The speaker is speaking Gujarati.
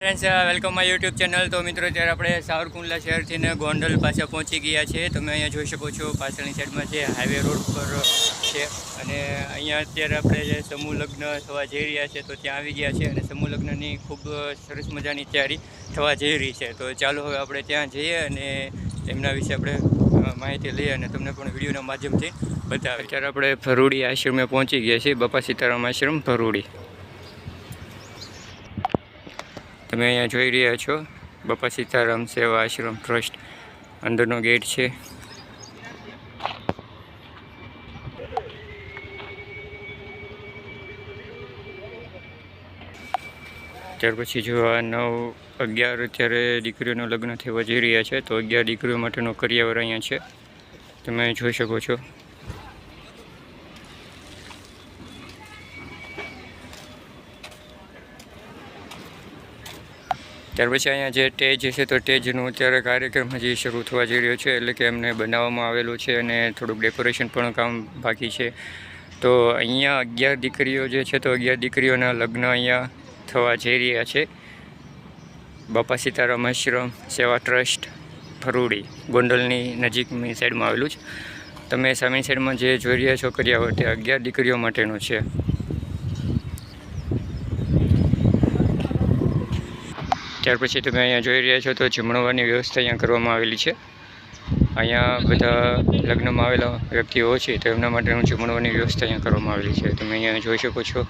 Friends welcome my YouTube channel. તો મિત્રો અત્યારે આપણે સાવરકુંડલા શહેરથી ગોંડલ પાછા પહોંચી ગયા છે. તમે અહીંયા જોઈ શકો છો પાછળની સાઈડમાં છે હાઈવે રોડ પર છે અને અહીંયા અત્યારે આપણે જે સમૂહ લગ્ન થવા જઈ રહ્યા છે તો ત્યાં આવી ગયા છે અને સમૂહ લગ્નની ખૂબ સરસ મજાની તૈયારી થવા જઈ રહી છે. તો ચાલો હવે આપણે ત્યાં જઈએ અને એમના વિશે આપણે માહિતી લઈએ અને તમને પણ વિડીયોના માધ્યમથી બતાવીએ. અત્યારે આપણે ભરૂડી આશ્રમે પહોંચી ગયા છીએ, બાપા સીતારામ આશ્રમ ભરૂડી. તમે અહીંયા જોઈ રહ્યા છો બાપા સીતારામ સેવા આશ્રમ ટ્રસ્ટ અંદરનો ગેટ છે. ત્યાર પછી જો આ 9-11 અત્યારે દીકરીઓના લગ્ન થવા જઈ રહ્યા છે તો 11 દીકરીઓ માટેનો કરિયાવર અહીંયા છે, તમે જોઈ શકો છો. ત્યાર પછી અહીંયા જે સ્ટેજ છે તો સ્ટેજનું અત્યારે કાર્યક્રમ હજી શરૂ થવા જઈ રહ્યો છે, એટલે કે એમને બનાવવામાં આવેલું છે અને થોડુંક ડેકોરેશન પણ કામ બાકી છે. તો અહીંયા 11 દીકરીઓ જે છે તો 11 દીકરીઓના લગ્ન અહીંયા થવા જઈ રહ્યા છે. બાપા સીતારામ આશ્રમ સેવા ટ્રસ્ટ ભરૂડી ગોંડલની નજીકની સાઈડમાં આવેલું છે. તમે સામેની સાઈડમાં જે જોઈ રહ્યા છો કરિયાવર તે 11 દીકરીઓ માટેનું છે. ત્યાર પછી તમે અહીંયા જોઈ રહ્યા છો તો જમણવારની વ્યવસ્થા અહીંયા કરવામાં આવેલી છે. અહીંયા બધા લગ્નમાં આવેલા વ્યક્તિઓ છે તો એમના માટેનું જમણવારની વ્યવસ્થા અહીંયા કરવામાં આવેલી છે, તમે અહીંયા જોઈ શકો છો.